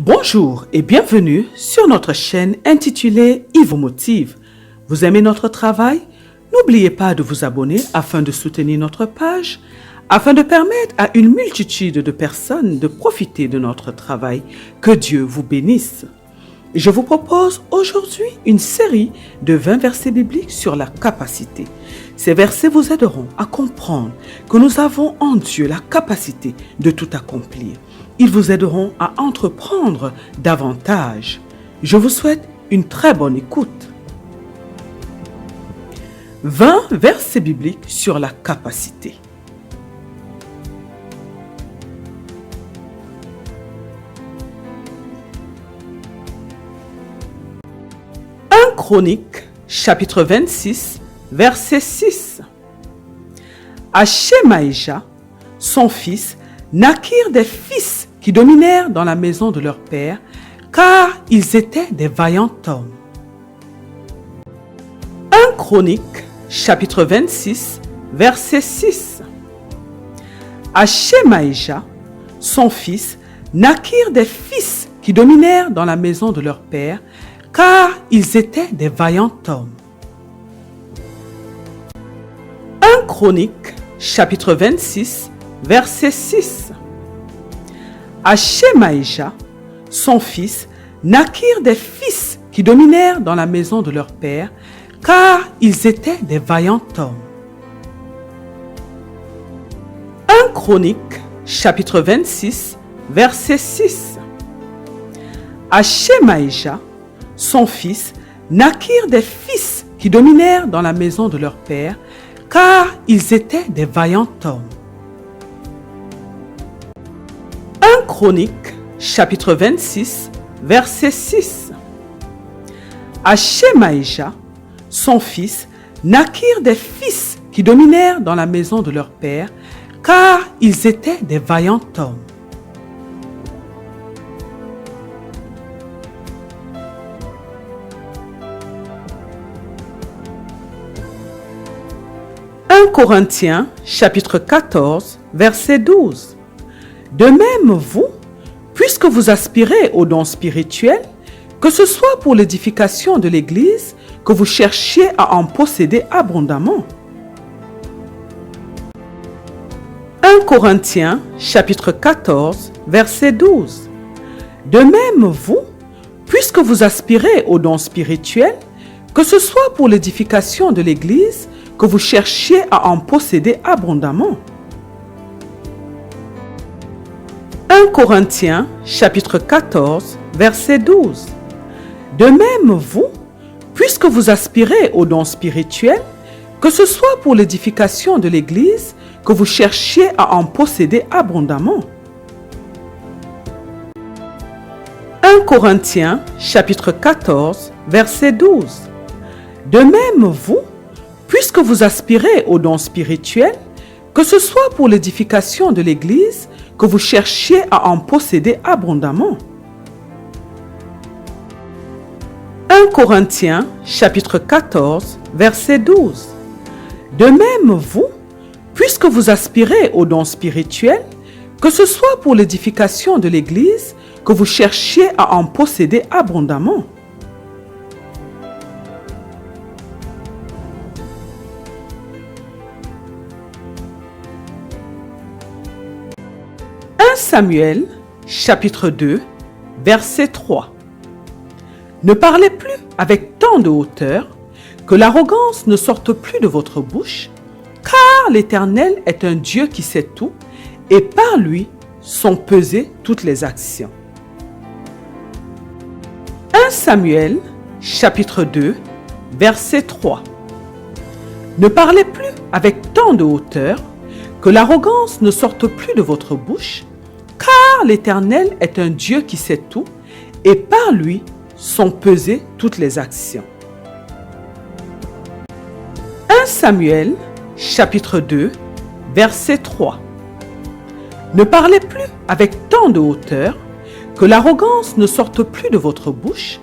Bonjour et bienvenue sur notre chaîne intitulée Ivo Motive. Vous aimez notre travail? N'oubliez pas de vous abonner afin de soutenir notre page, afin de permettre à une multitude de personnes de profiter de notre travail. Que Dieu vous bénisse. Je vous propose aujourd'hui une série de 20 versets bibliques sur la capacité. Ces versets vous aideront à comprendre que nous avons en Dieu la capacité de tout accomplir. Ils vous aideront à entreprendre davantage. Je vous souhaite une très bonne écoute. 20 versets bibliques sur la capacité. Chroniques, chapitre 26, verset 6. À Shemaïja, son fils, naquirent des fils qui dominèrent dans la maison de leur père, car ils étaient des vaillants hommes. 1 Chroniques, chapitre 26, verset 6. À Shemaïja, son fils, naquirent des fils qui dominèrent dans la maison de leur père, car ils étaient des vaillants hommes. 1 Chroniques, chapitre 26, verset 6. À Shemaïja, son fils, naquirent des fils qui dominèrent dans la maison de leur père, car ils étaient des vaillants hommes. 1 Chroniques, chapitre 26, verset 6. À Shemaïja, son fils, naquirent des fils qui dominèrent dans la maison de leur père, car ils étaient des vaillants hommes. 1 Chroniques, chapitre 26, verset 6. À Shemaïja, son fils, naquirent des fils qui dominèrent dans la maison de leur père, car ils étaient des vaillants hommes. 1 Corinthiens, chapitre 14, verset 12. De même, vous, puisque vous aspirez aux dons spirituels, que ce soit pour l'édification de l'Église, que vous cherchiez à en posséder abondamment. 1 Corinthiens, chapitre 14, verset 12. De même, vous, puisque vous aspirez aux dons spirituels, que ce soit pour l'édification de l'Église, que vous cherchiez à en posséder abondamment. 1 Corinthiens, chapitre 14, verset 12. De même, vous, puisque vous aspirez aux dons spirituels, que ce soit pour l'édification de l'Église, que vous cherchiez à en posséder abondamment. 1 Corinthiens, chapitre 14, verset 12. De même, vous, puisque vous aspirez aux dons spirituels, que ce soit pour l'édification de l'Église, que vous cherchiez à en posséder abondamment. 1 Corinthiens, chapitre 14, verset 12. De même, vous, puisque vous aspirez aux dons spirituels, que ce soit pour l'édification de l'Église, que vous cherchiez à en posséder abondamment. 1 Samuel, chapitre 2, verset 3. Ne parlez plus avec tant de hauteur, que l'arrogance ne sorte plus de votre bouche, car l'Éternel est un Dieu qui sait tout, et par lui sont pesées toutes les actions. 1 Samuel, chapitre 2, verset 3. Ne parlez plus avec tant de hauteur, que l'arrogance ne sorte plus de votre bouche, car l'Éternel est un Dieu qui sait tout, et par lui sont pesées toutes les actions. 1 Samuel, chapitre 2, verset 3. Ne parlez plus avec tant de hauteur, que l'arrogance ne sorte plus de votre bouche,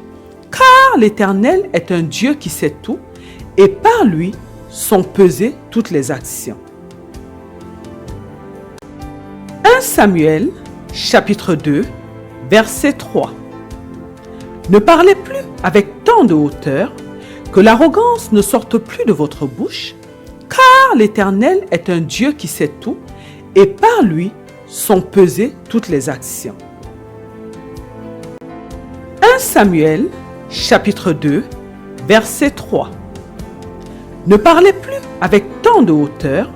car l'Éternel est un Dieu qui sait tout, et par lui sont pesées toutes les actions. 1 Samuel, chapitre 2, verset 3. Ne parlez plus avec tant de hauteur, que l'arrogance ne sorte plus de votre bouche, car l'Éternel est un Dieu qui sait tout, et par lui sont pesées toutes les actions. 1 Samuel, chapitre 2, verset 3. Ne parlez plus avec tant de hauteur,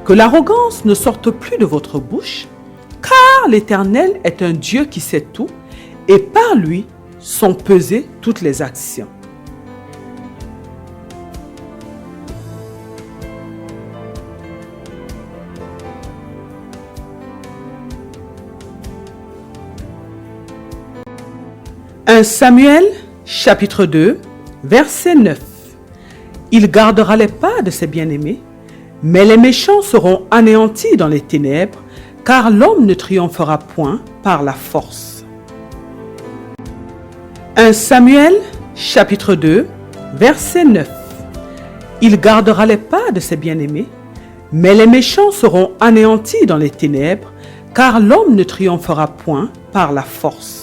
que l'arrogance ne sorte plus de votre bouche, car l'Éternel est un Dieu qui sait tout, et par lui sont pesées toutes les actions. « 1 Samuel, chapitre 2, verset 9. Il gardera les pas de ses bien-aimés, mais les méchants seront anéantis dans les ténèbres, car l'homme ne triomphera point par la force. » 1 Samuel, chapitre 2, verset 9. Il gardera les pas de ses bien-aimés, mais les méchants seront anéantis dans les ténèbres, car l'homme ne triomphera point par la force.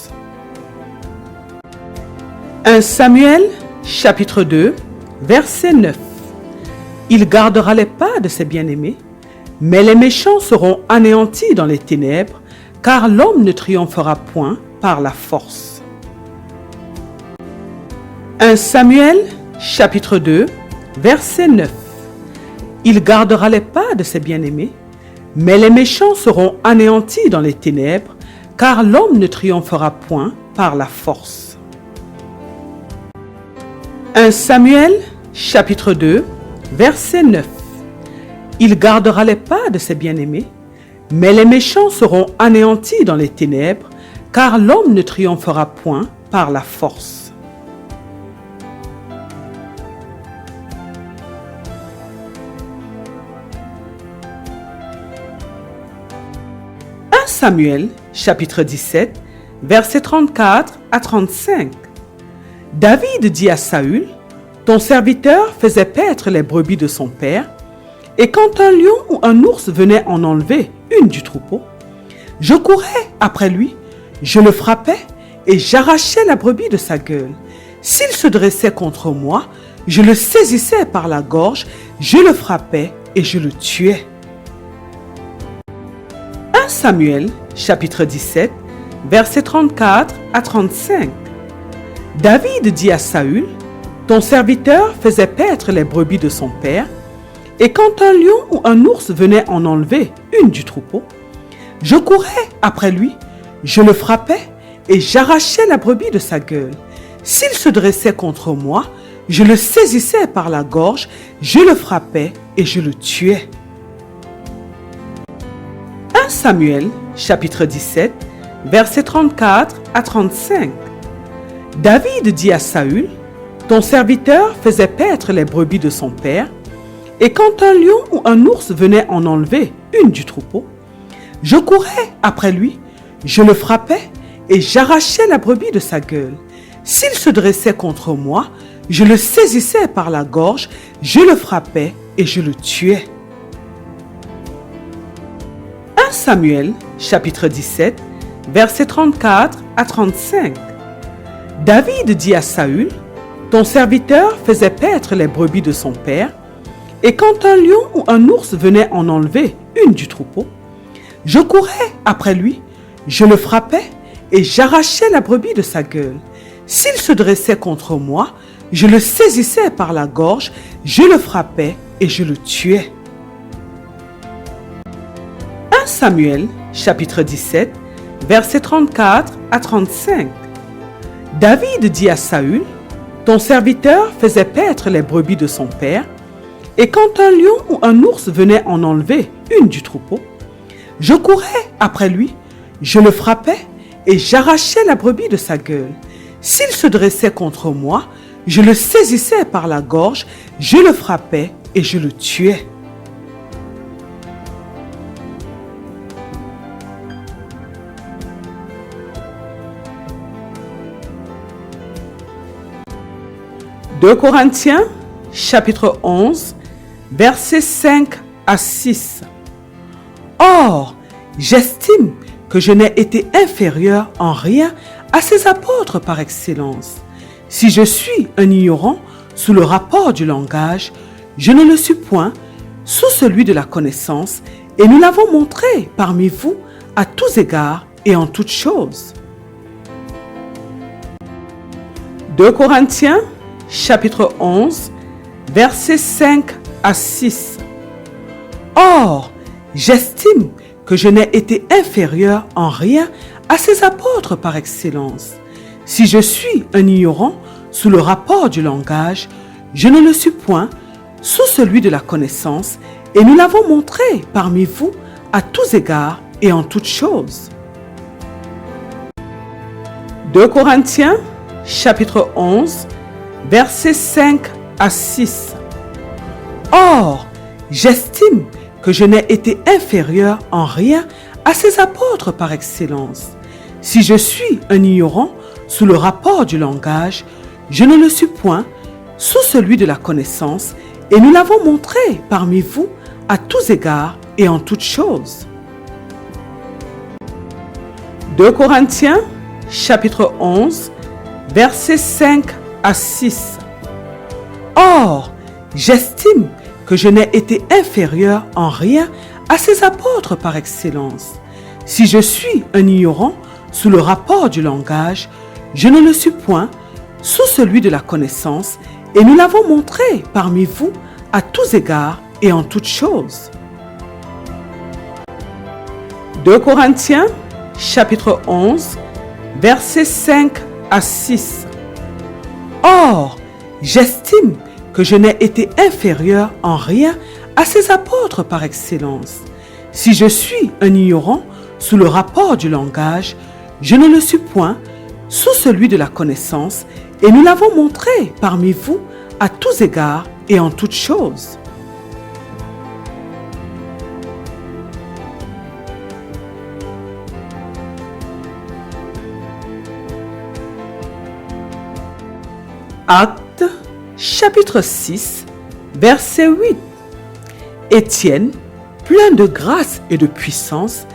1 Samuel, chapitre 2, verset 9. Il gardera les pas de ses bien-aimés, mais les méchants seront anéantis dans les ténèbres, car l'homme ne triomphera point par la force. 1 Samuel, chapitre 2, verset 9. Il gardera les pas de ses bien-aimés, mais les méchants seront anéantis dans les ténèbres, car l'homme ne triomphera point par la force. 1 Samuel, chapitre 2, verset 9. Il gardera les pas de ses bien-aimés, mais les méchants seront anéantis dans les ténèbres, car l'homme ne triomphera point par la force. 1 Samuel, chapitre 17, versets 34 à 35. David dit à Saül, « Ton serviteur faisait paître les brebis de son père, et quand un lion ou un ours venait en enlever une du troupeau, je courais après lui, je le frappais et j'arrachais la brebis de sa gueule. S'il se dressait contre moi, je le saisissais par la gorge, je le frappais et je le tuais. » 1 Samuel, chapitre 17, versets 34 à 35. David dit à Saül, « Ton serviteur faisait paître les brebis de son père, et quand un lion ou un ours venait en enlever une du troupeau, je courais après lui, je le frappais et j'arrachais la brebis de sa gueule. S'il se dressait contre moi, je le saisissais par la gorge, je le frappais et je le tuais. » 1 Samuel, chapitre 17, versets 34 à 35. David dit à Saül, « Ton serviteur faisait paître les brebis de son père, et quand un lion ou un ours venait en enlever une du troupeau, je courais après lui, je le frappais et j'arrachais la brebis de sa gueule. S'il se dressait contre moi, je le saisissais par la gorge, je le frappais et je le tuais. » 1 Samuel, chapitre 17, versets 34 à 35. David dit à Saül, « Ton serviteur faisait paître les brebis de son père, et quand un lion ou un ours venait en enlever une du troupeau, je courais après lui, je le frappais et j'arrachais la brebis de sa gueule. S'il se dressait contre moi, je le saisissais par la gorge, je le frappais et je le tuais. » 1 Samuel, chapitre 17, versets 34 à 35. David dit à Saül, « Ton serviteur faisait paître les brebis de son père, et quand un lion ou un ours venait en enlever une du troupeau, je courais après lui, je le frappais et j'arrachais la brebis de sa gueule. S'il se dressait contre moi, je le saisissais par la gorge, je le frappais et je le tuais. » 2 Corinthiens, chapitre 11, versets 5 à 6. Or, j'estime que je n'ai été inférieur en rien à ces apôtres par excellence. Si je suis un ignorant sous le rapport du langage, je ne le suis point sous celui de la connaissance, et nous l'avons montré parmi vous à tous égards et en toutes choses. 2 Corinthiens, chapitre 11, versets 5 à 6. Or, j'estime que je n'ai été inférieur en rien à ces apôtres par excellence. Si je suis un ignorant sous le rapport du langage, je ne le suis point sous celui de la connaissance, et nous l'avons montré parmi vous à tous égards et en toutes choses. 2 Corinthiens, chapitre 11, versets 5 à 6. Or, j'estime que je n'ai été inférieur en rien à ces apôtres par excellence. Si je suis un ignorant sous le rapport du langage, je ne le suis point sous celui de la connaissance, et nous l'avons montré parmi vous à tous égards et en toutes choses. 2 Corinthiens, chapitre 11, versets 5 à 6. Or, j'estime que je n'ai été inférieur en rien à ces apôtres par excellence. Si je suis un ignorant sous le rapport du langage, je ne le suis point sous celui de la connaissance, et nous l'avons montré parmi vous à tous égards et en toutes choses. 2 Corinthiens, chapitre 11, versets 5 à 6. Or, j'estime que je n'ai été inférieur en rien à ces apôtres par excellence. Si je suis un ignorant sous le rapport du langage, je ne le suis point sous celui de la connaissance, et nous l'avons montré parmi vous à tous égards et en toutes choses. Actes, chapitre 6, verset 8. Étienne, plein de grâce et de puissance,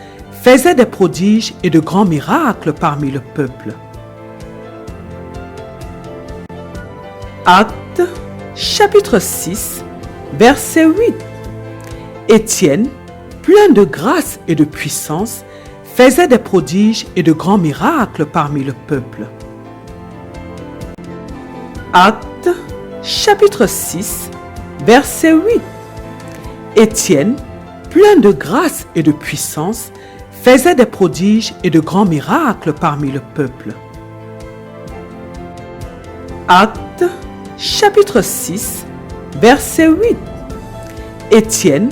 faisait des prodiges et de grands miracles parmi le peuple. Actes, chapitre 6, verset 8. Étienne, plein de grâce et de puissance, faisait des prodiges et de grands miracles parmi le peuple. Actes, chapitre 6, verset 8. Étienne, plein de grâce et de puissance, faisait des prodiges et de grands miracles parmi le peuple. Actes, chapitre 6, verset 8. Étienne,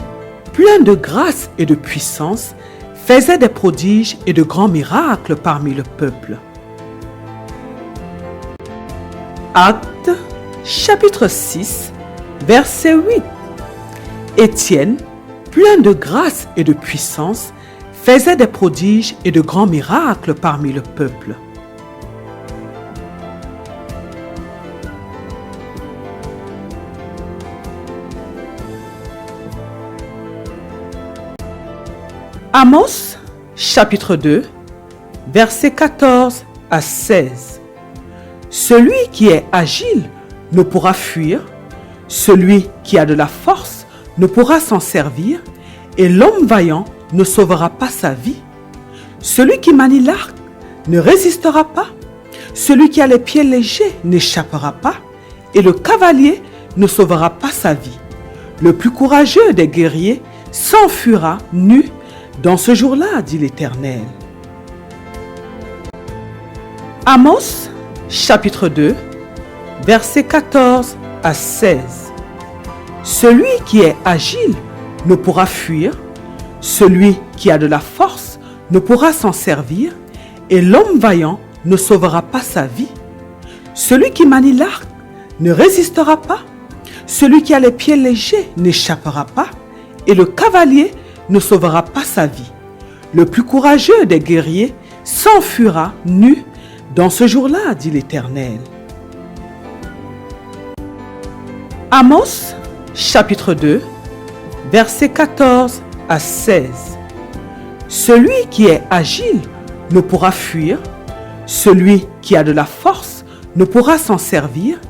plein de grâce et de puissance, faisait des prodiges et de grands miracles parmi le peuple. Actes, chapitre 6, verset 8. Étienne, plein de grâce et de puissance, faisait des prodiges et de grands miracles parmi le peuple. Amos, chapitre 2, versets 14 à 16. Celui qui est agile ne pourra fuir, celui qui a de la force ne pourra s'en servir, et l'homme vaillant ne sauvera pas sa vie. Celui qui manie l'arc ne résistera pas, celui qui a les pieds légers n'échappera pas, et le cavalier ne sauvera pas sa vie. Le plus courageux des guerriers s'enfuira nu dans ce jour-là, dit l'Éternel. Amos, chapitre 2, versets 14 à 16. Celui qui est agile ne pourra fuir, celui qui a de la force ne pourra s'en servir, et l'homme vaillant ne sauvera pas sa vie. Celui qui manie l'arc ne résistera pas, celui qui a les pieds légers n'échappera pas, et le cavalier ne sauvera pas sa vie. Le plus courageux des guerriers s'enfuira nu dans ce jour-là, dit l'Éternel. Amos, chapitre 2, versets 14 à 16. Celui qui est agile ne pourra fuir, celui qui a de la force ne pourra s'en servir,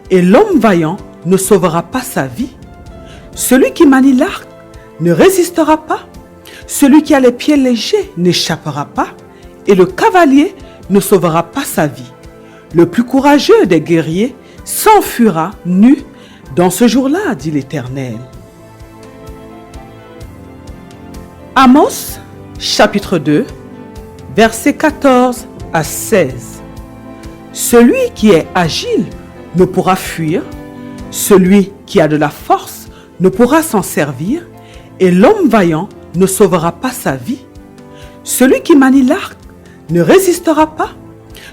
et l'homme vaillant ne sauvera pas sa vie. Celui qui manie l'arc ne résistera pas, celui qui a les pieds légers n'échappera pas, et le cavalier ne sauvera pas sa vie. Le plus courageux des guerriers s'enfuira nu dans ce jour-là, dit l'Éternel. Amos, chapitre 2, versets 14 à 16. Celui qui est agile ne pourra fuir, celui qui a de la force ne pourra s'en servir, et l'homme vaillant ne sauvera pas sa vie. Celui qui manie l'arc ne résistera pas,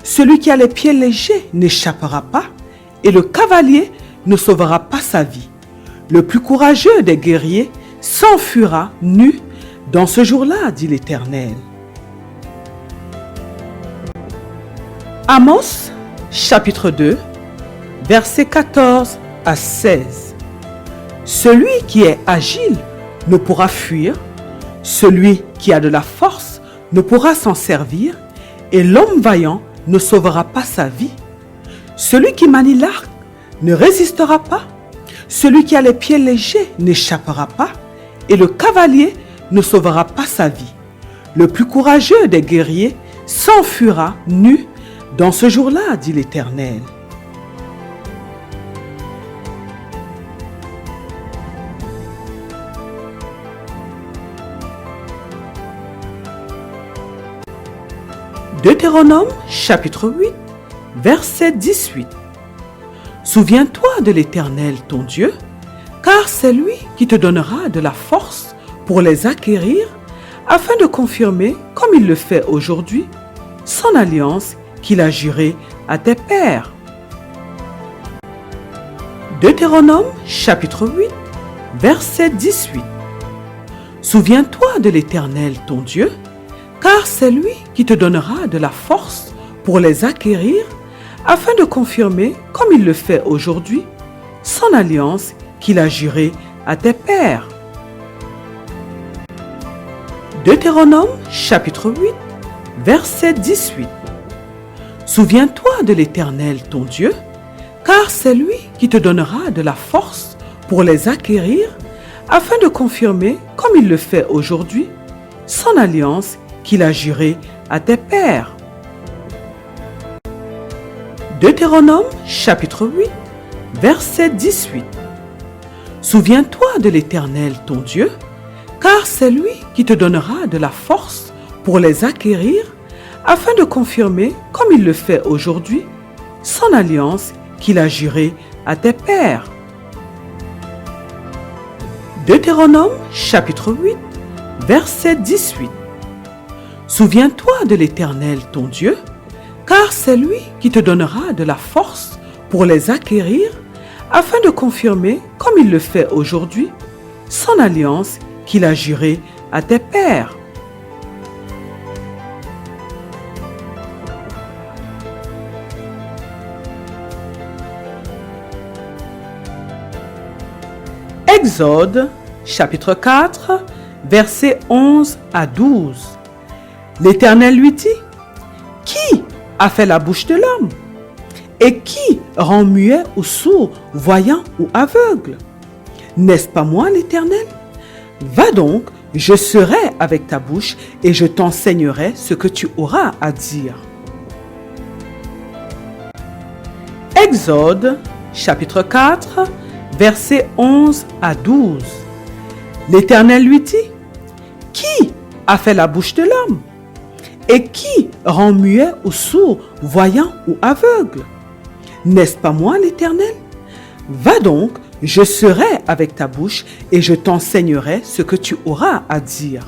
celui qui a les pieds légers n'échappera pas, et le cavalier ne sauvera pas sa vie. Le plus courageux des guerriers s'enfuira nu dans ce jour-là, dit l'Éternel. Amos, chapitre 2, versets 14 à 16. Celui qui est agile ne pourra fuir, celui qui a de la force ne pourra s'en servir, et l'homme vaillant ne sauvera pas sa vie. Celui qui manie l'arc ne résistera pas, celui qui a les pieds légers n'échappera pas, et le cavalier ne sauvera pas sa vie. Le plus courageux des guerriers s'enfuira nu dans ce jour-là, dit l'Éternel. Deutéronome, chapitre 8, verset 18. Souviens-toi de l'Éternel, ton Dieu, car c'est lui qui te donnera de la force pour les acquérir, afin de confirmer, comme il le fait aujourd'hui, son alliance qu'il a jurée à tes pères. Deutéronome, chapitre 8, verset 18. Souviens-toi de l'Éternel, ton Dieu, car c'est lui qui te donnera de la force pour les acquérir, afin de confirmer, comme il le fait aujourd'hui, son alliance qu'il a jurée à tes pères. Deutéronome, chapitre 8, verset 18. Souviens-toi de l'Éternel, ton Dieu, car c'est lui qui te donnera de la force pour les acquérir, afin de confirmer, comme il le fait aujourd'hui, son alliance qu'il a jurée à tes pères. Deutéronome, chapitre 8, verset 18. Souviens-toi de l'Éternel, ton Dieu, car c'est lui qui te donnera de la force pour les acquérir, afin de confirmer, comme il le fait aujourd'hui, son alliance qu'il a jurée à tes pères. Deutéronome, chapitre 8, verset 18. Souviens-toi de l'Éternel, ton Dieu, car c'est lui qui te donnera de la force pour les acquérir, afin de confirmer, comme il le fait aujourd'hui, son alliance qu'il a jurée à tes pères. Exode, chapitre 4, versets 11 à 12. L'Éternel lui dit: Qui a fait la bouche de l'homme? Et qui rend muet ou sourd, voyant ou aveugle? N'est-ce pas moi, l'Éternel? Va donc, je serai avec ta bouche et je t'enseignerai ce que tu auras à dire. Exode, chapitre 4, versets 11 à 12. L'Éternel lui dit: Qui a fait la bouche de l'homme? Et qui rend muet ou sourd, voyant ou aveugle? N'est-ce pas moi, l'Éternel? Va donc, je serai avec ta bouche et je t'enseignerai ce que tu auras à dire.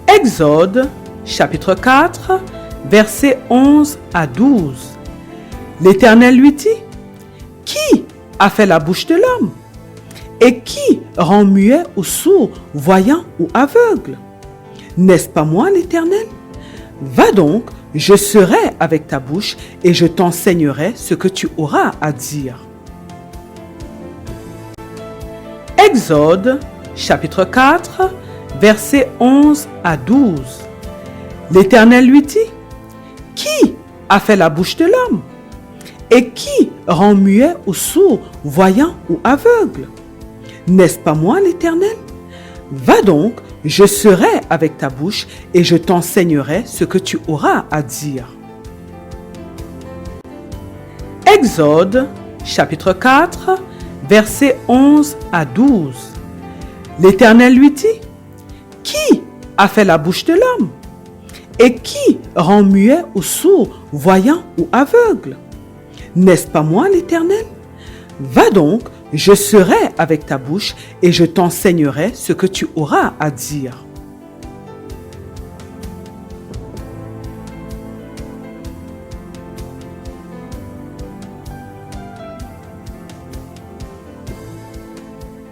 Exode, chapitre 4, versets 11 à 12. L'Éternel lui dit: Qui a fait la bouche de l'homme? Et qui rend muet ou sourd, voyant ou aveugle? N'est-ce pas moi, l'Éternel? Va donc, je serai avec ta bouche et je t'enseignerai ce que tu auras à dire. Exode, chapitre 4, versets 11 à 12. L'Éternel lui dit, « Qui a fait la bouche de l'homme? Et qui rend muet ou sourd, voyant ou aveugle? N'est-ce pas moi l'Éternel? Va donc, je serai avec ta bouche et je t'enseignerai ce que tu auras à dire. » Exode, chapitre 4, versets 11 à 12. L'Éternel lui dit, « Qui a fait la bouche de l'homme? Et qui rend muet ou sourd, voyant ou aveugle? N'est-ce pas moi l'Éternel? Va donc, je serai avec ta bouche et je t'enseignerai ce que tu auras à dire. »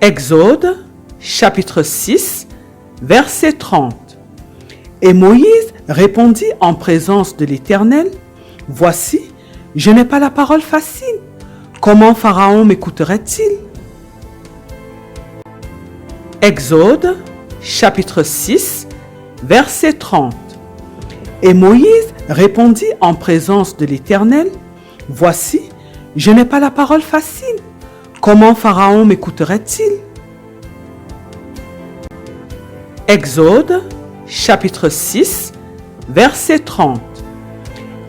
Exode, chapitre 6, verset 30. Et Moïse répondit en présence de l'Éternel, « Voici, je n'ai pas la parole facile. Comment Pharaon m'écouterait-il? » Exode, chapitre 6, verset 30. Et Moïse répondit en présence de l'Éternel, « Voici, je n'ai pas la parole facile. Comment Pharaon m'écouterait-il? » Exode, chapitre 6, verset 30.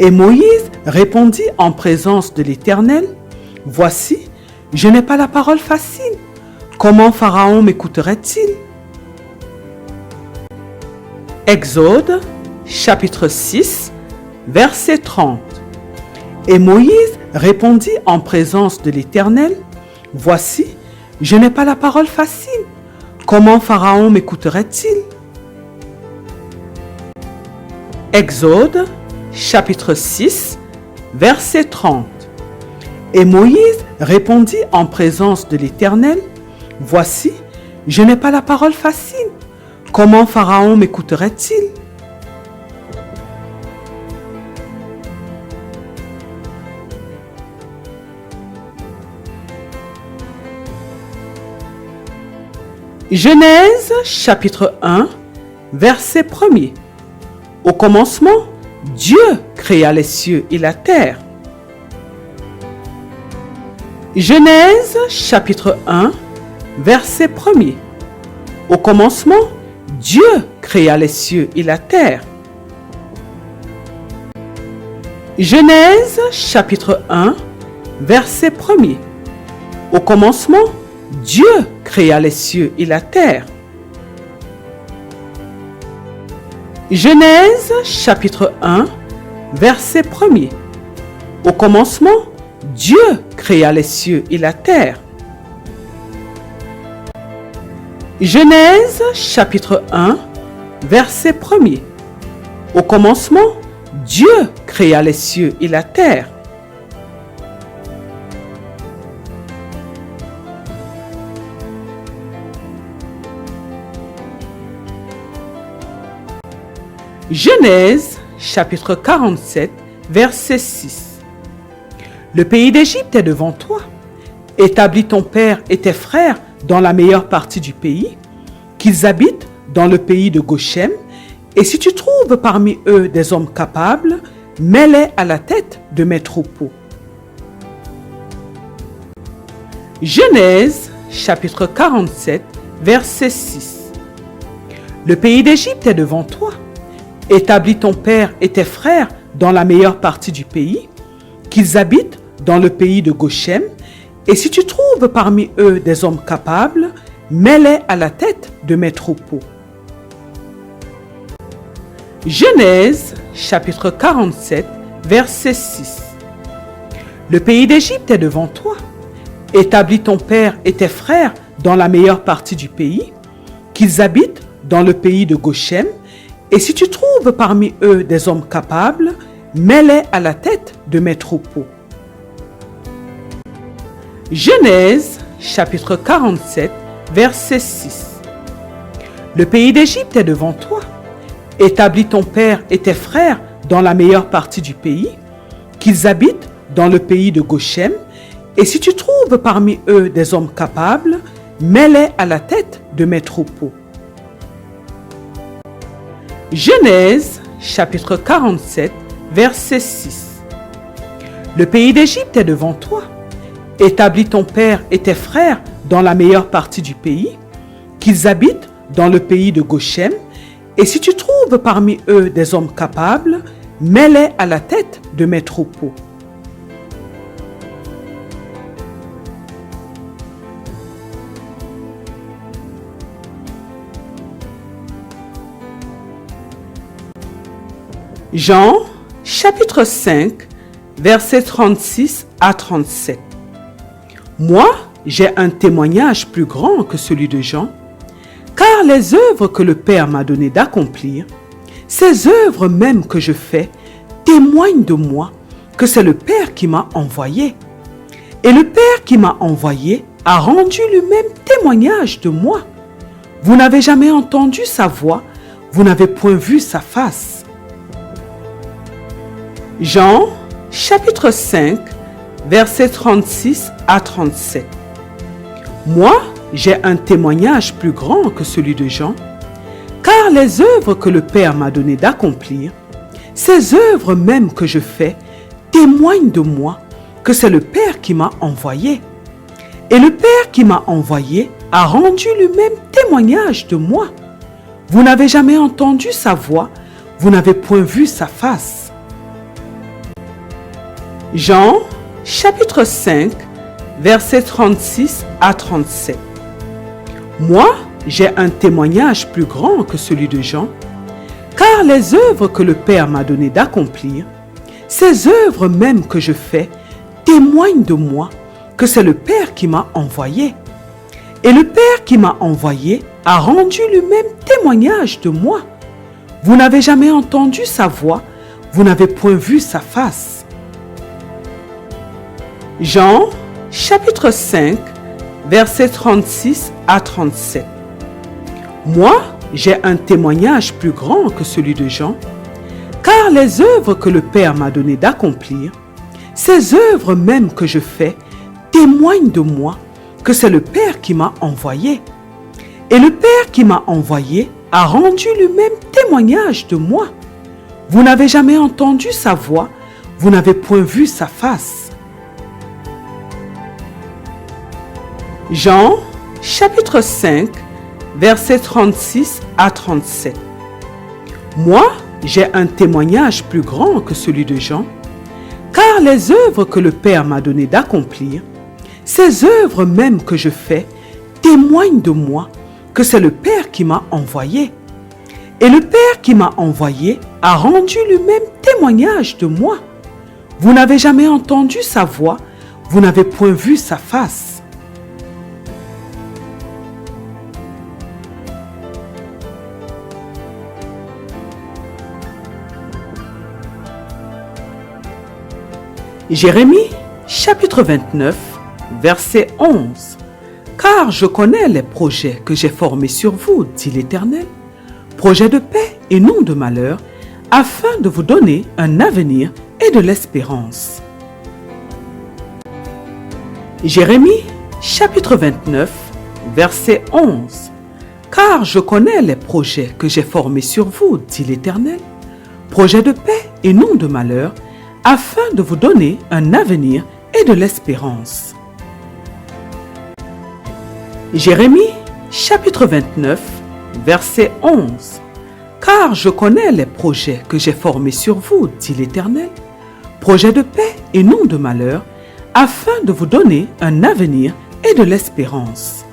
Et Moïse répondit en présence de l'Éternel, « Voici, je n'ai pas la parole facile. Comment Pharaon m'écouterait-il? » Exode, chapitre 6, verset 30. Et Moïse répondit en présence de l'Éternel, « Voici, je n'ai pas la parole facile. Comment Pharaon m'écouterait-il? » Exode, chapitre 6, verset 30. Et Moïse répondit en présence de l'Éternel, « Voici, je n'ai pas la parole facile. Comment Pharaon m'écouterait-il? » Genèse, chapitre 1, verset 1er. Au commencement, Dieu créa les cieux et la terre. Genèse, chapitre 1, verset 1er. Au commencement, Dieu créa les cieux et la terre. Genèse, chapitre 1, verset 1er. Au commencement, Dieu créa les cieux et la terre. Genèse, chapitre 1, verset 1er. Au commencement, Dieu créa les cieux et la terre. Genèse, chapitre 1, verset 1er. Au commencement, Dieu créa les cieux et la terre. Genèse, chapitre 47, verset 6. Le pays d'Égypte est devant toi. Établis ton père et tes frères dans la meilleure partie du pays, qu'ils habitent dans le pays de Goshen, et si tu trouves parmi eux des hommes capables, mets-les à la tête de mes troupeaux. Genèse, chapitre 47, verset 6. Le pays d'Égypte est devant toi. Établis ton père et tes frères dans la meilleure partie du pays, qu'ils habitent dans le pays de Goshen, et si tu trouves parmi eux des hommes capables, mets-les à la tête de mes troupeaux. Genèse, chapitre 47, verset 6. Le pays d'Égypte est devant toi. Établis ton père et tes frères dans la meilleure partie du pays, qu'ils habitent dans le pays de Goshen, et si tu trouves parmi eux des hommes capables, mets-les à la tête de mes troupeaux. Genèse, chapitre 47, verset 6. Le pays d'Égypte est devant toi. Établis ton père et tes frères dans la meilleure partie du pays, qu'ils habitent dans le pays de Goshen, et si tu trouves parmi eux des hommes capables, mets-les à la tête de mes troupeaux. Genèse, chapitre 47, verset 6. Le pays d'Égypte est devant toi. Établis ton père et tes frères dans la meilleure partie du pays, qu'ils habitent dans le pays de Goshen, et si tu trouves parmi eux des hommes capables, mets-les à la tête de mes troupeaux. Jean, chapitre 5, versets 36 à 37. Moi, j'ai un témoignage plus grand que celui de Jean, car les œuvres que le Père m'a donné d'accomplir, ces œuvres même que je fais, témoignent de moi que c'est le Père qui m'a envoyé. Et le Père qui m'a envoyé a rendu lui-même témoignage de moi. Vous n'avez jamais entendu sa voix, vous n'avez point vu sa face. Jean, chapitre 5, versets 36 à 37. Moi, j'ai un témoignage plus grand que celui de Jean, car les œuvres que le Père m'a donné d'accomplir, ces œuvres même que je fais, témoignent de moi que c'est le Père qui m'a envoyé. Et le Père qui m'a envoyé a rendu lui-même témoignage de moi. Vous n'avez jamais entendu sa voix, vous n'avez point vu sa face. Jean, chapitre 5, versets 36 à 37. Moi, j'ai un témoignage plus grand que celui de Jean, car les œuvres que le Père m'a donné d'accomplir, ces œuvres même que je fais, témoignent de moi que c'est le Père qui m'a envoyé. Et le Père qui m'a envoyé a rendu lui-même témoignage de moi. Vous n'avez jamais entendu sa voix, vous n'avez point vu sa face. Jean, chapitre 5, versets 36 à 37. Moi, j'ai un témoignage plus grand que celui de Jean, car les œuvres que le Père m'a donné d'accomplir, ces œuvres même que je fais, témoignent de moi que c'est le Père qui m'a envoyé. Et le Père qui m'a envoyé a rendu lui-même témoignage de moi. Vous n'avez jamais entendu sa voix, vous n'avez point vu sa face. Jean, chapitre 5, versets 36 à 37. Moi, j'ai un témoignage plus grand que celui de Jean, car les œuvres que le Père m'a donné d'accomplir, ces œuvres même que je fais, témoignent de moi que c'est le Père qui m'a envoyé. Et le Père qui m'a envoyé a rendu lui-même témoignage de moi. Vous n'avez jamais entendu sa voix, vous n'avez point vu sa face. Jérémie, chapitre 29, verset 11. Car je connais les projets que j'ai formés sur vous, dit l'Éternel, projets de paix et non de malheur, afin de vous donner un avenir et de l'espérance. Jérémie, chapitre 29, verset 11. Car je connais les projets que j'ai formés sur vous, dit l'Éternel, projets de paix et non de malheur, afin de vous donner un avenir et de l'espérance. Jérémie, chapitre 29, verset 11. Car je connais les projets que j'ai formés sur vous, dit l'Éternel, projets de paix et non de malheur, afin de vous donner un avenir et de l'espérance.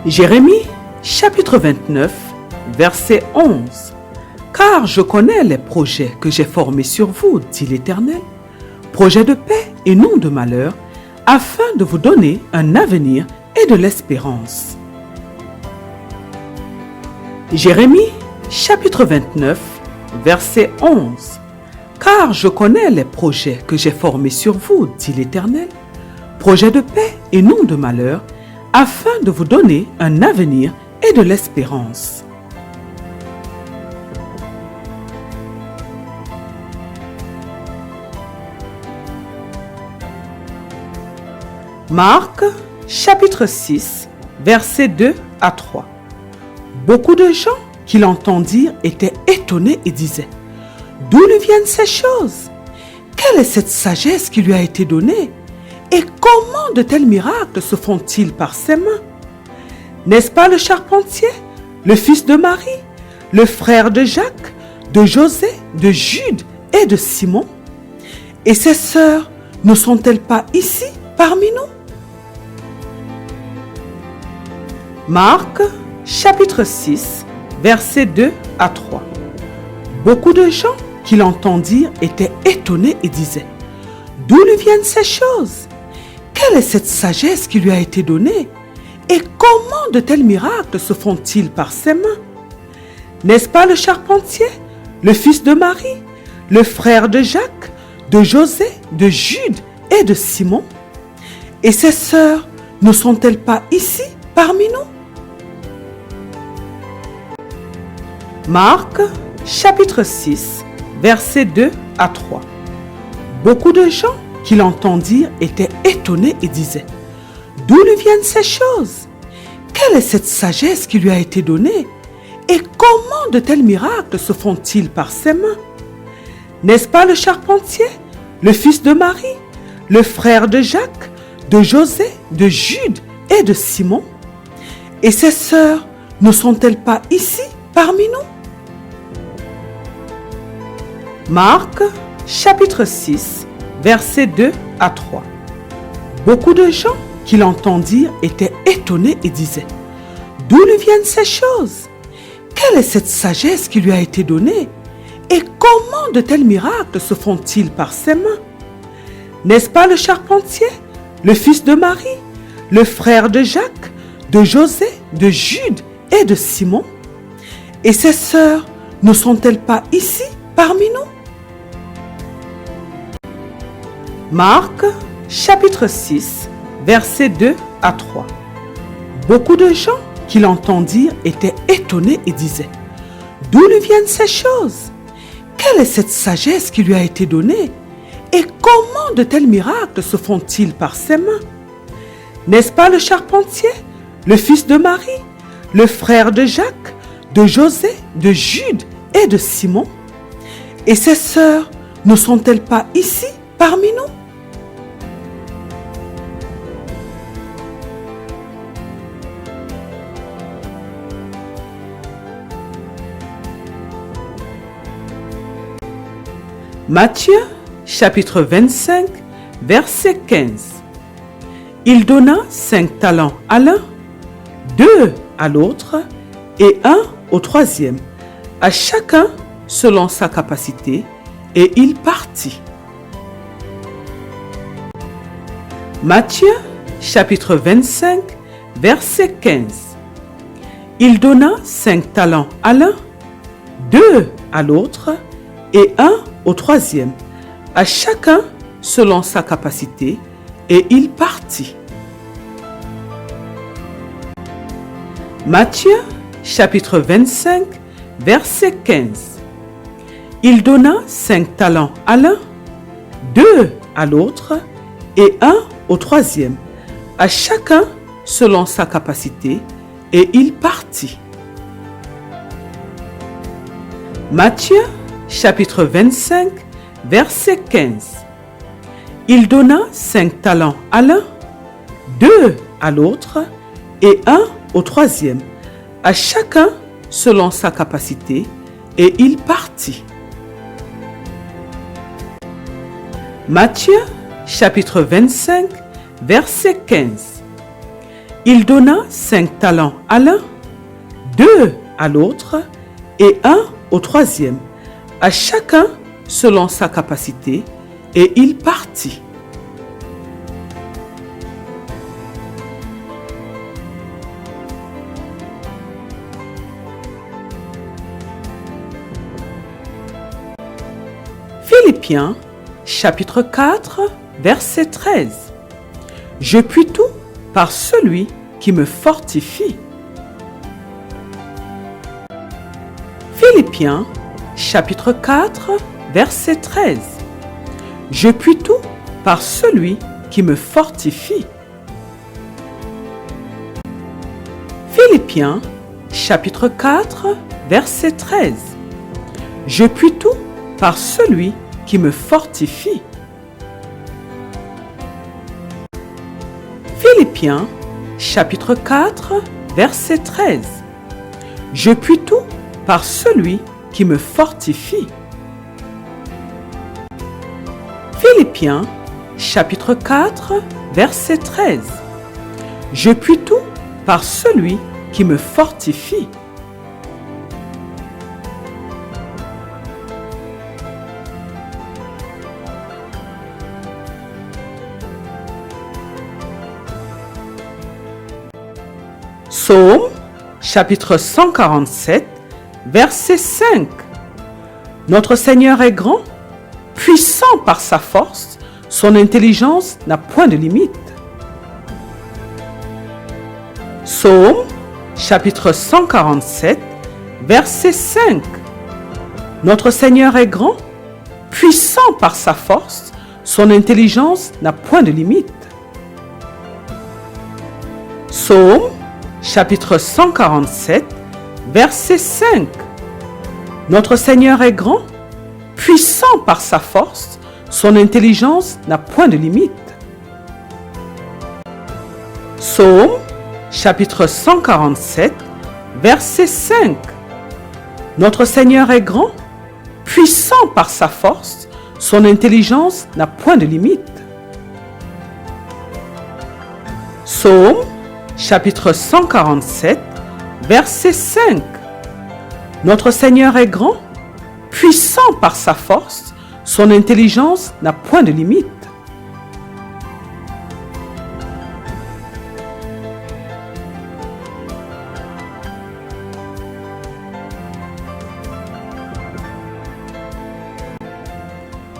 Jérémie, chapitre 29, verset 11. Car je connais les projets que j'ai formés sur vous, dit l'Éternel, projets de paix et non de malheur, afin de vous donner un avenir et de l'espérance. Jérémie, chapitre 29, verset 11. Car je connais les projets que j'ai formés sur vous, dit l'Éternel, projets de paix et non de malheur, afin de vous donner un avenir et de l'espérance. Marc, chapitre 6, versets 2 à 3. Beaucoup de gens qui l'entendirent étaient étonnés et disaient: d'où lui viennent ces choses? Quelle est cette sagesse qui lui a été donnée? Et comment de tels miracles se font-ils par ses mains? N'est-ce pas le charpentier, le fils de Marie, le frère de Jacques, de José, de Jude et de Simon? Et ses sœurs ne sont-elles pas ici parmi nous? Marc, chapitre 6, versets 2 à 3. Beaucoup de gens qui l'entendirent étaient étonnés et disaient: d'où lui viennent ces choses? Quelle est cette sagesse qui lui a été donnée? Et comment de tels miracles se font-ils par ses mains? N'est-ce pas le charpentier, le fils de Marie, le frère de Jacques, de José, de Jude et de Simon? Et ses sœurs ne sont-elles pas ici parmi nous? Marc, chapitre 6, versets 2 à 3. Beaucoup de gens qui l'entendirent étaient étonnés et disaient: d'où lui viennent ces choses? Quelle est cette sagesse qui lui a été donnée? Et comment de tels miracles se font-ils par ses mains? N'est-ce pas le charpentier, le fils de Marie, le frère de Jacques, de José, de Jude et de Simon? Et ses sœurs ne sont-elles pas ici parmi nous? Marc, chapitre 6, versets 2 à 3. Beaucoup de gens qui l'entendirent étaient étonnés et disaient: d'où lui viennent ces choses? Quelle est cette sagesse qui lui a été donnée? Et comment de tels miracles se font-ils par ses mains? N'est-ce pas le charpentier, le fils de Marie, le frère de Jacques, de José, de Jude et de Simon? Et ses sœurs ne sont-elles pas ici parmi nous? Marc, chapitre 6, versets 2 à 3. Beaucoup de gens qui l'entendirent étaient étonnés et disaient: d'où lui viennent ces choses? Quelle est cette sagesse qui lui a été donnée? Et comment de tels miracles se font-ils par ses mains? N'est-ce pas le charpentier, le fils de Marie, le frère de Jacques, de José, de Jude et de Simon? Et ses sœurs ne sont-elles pas ici parmi nous? Matthieu, chapitre 25, verset 15. Il donna 5 talents à l'un, 2 à l'autre et 1 au troisième, à chacun selon sa capacité, et il partit. Matthieu, chapitre 25, verset 15. Il donna 5 talents à l'un, 2 à l'autre et 1 au troisième, à chacun selon sa capacité, et il partit. Matthieu, chapitre 25, verset 15. Il donna 5 talents à l'un, 2 à l'autre et 1 au troisième, à chacun selon sa capacité, et il partit. Matthieu, chapitre 25, verset 15. Il donna 5 talents à l'un, 2 à l'autre et 1 au troisième, à chacun selon sa capacité, et il partit. Matthieu, chapitre 25, verset 15. Il donna 5 talents à l'un, 2 à l'autre et 1 au troisième, à chacun selon sa capacité, et il partit. Philippiens, chapitre 4, verset 13. Je puis tout par celui qui me fortifie. Philippiens, chapitre 4, verset 13. Je puis tout par celui qui me fortifie. Philippiens, chapitre 4, verset 13. Je puis tout par celui qui me fortifie. Philippiens, chapitre 4, verset 13. Je puis tout par celui qui me fortifie. Philippiens, chapitre 4, verset 13. Je puis tout par celui qui me fortifie. Psaume, chapitre 147, verset 5. Notre Seigneur est grand, puissant par sa force, son intelligence n'a point de limite. Psaume, chapitre 147, verset 5. Notre Seigneur est grand, puissant par sa force, son intelligence n'a point de limite. Psaume, chapitre 147, verset 5. Notre Seigneur est grand, puissant par sa force, son intelligence n'a point de limite. Psaume, chapitre 147, verset 5. Notre Seigneur est grand, puissant par sa force, son intelligence n'a point de limite. Psaume, chapitre 147, verset 5. Notre Seigneur est grand, puissant par sa force, son intelligence n'a point de limite.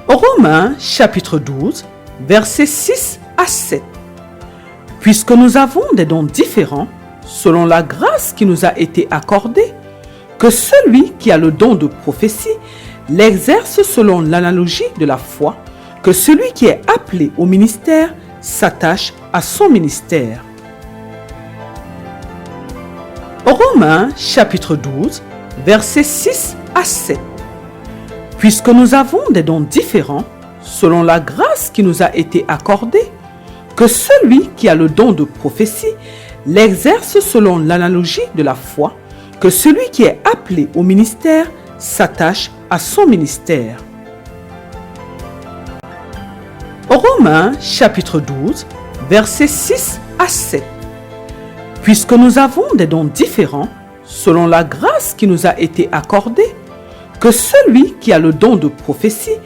Romains chapitre 12, versets 6 à 7. Puisque nous avons des dons différents, selon la grâce qui nous a été accordée, que celui qui a le don de prophétie l'exerce selon l'analogie de la foi, que celui qui est appelé au ministère s'attache à son ministère. Romains chapitre 12, versets 6 à 7. Puisque nous avons des dons différents, selon la grâce qui nous a été accordée, que celui qui a le don de prophétie l'exerce selon l'analogie de la foi, que celui qui est appelé au ministère s'attache à son ministère. Romains chapitre 12, versets 6 à 7. Puisque nous avons des dons différents, selon la grâce qui nous a été accordée, que celui qui a le don de prophétie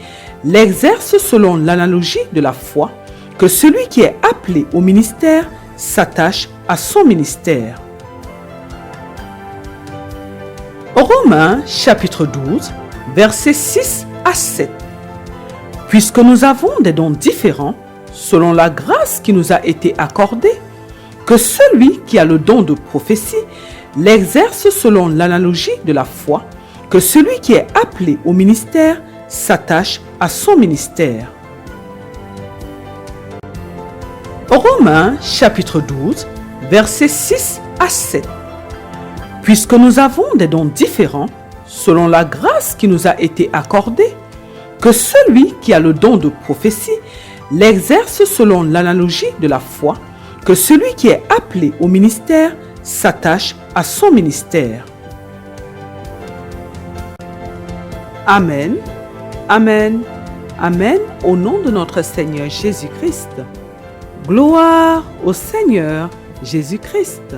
l'exerce selon l'analogie de la foi, que celui qui est appelé au ministère s'attache à son ministère. Romains chapitre 12, versets 6 à 7. Puisque nous avons des dons différents, selon la grâce qui nous a été accordée, que celui qui a le don de prophétie l'exerce selon l'analogie de la foi, que celui qui est appelé au ministère s'attache à son ministère. Romains chapitre 12, versets 6 à 7. Puisque nous avons des dons différents, selon la grâce qui nous a été accordée, que celui qui a le don de prophétie l'exerce selon l'analogie de la foi, que celui qui est appelé au ministère s'attache à son ministère. Amen, Amen, Amen, au nom de notre Seigneur Jésus-Christ. Gloire au Seigneur Jésus-Christ.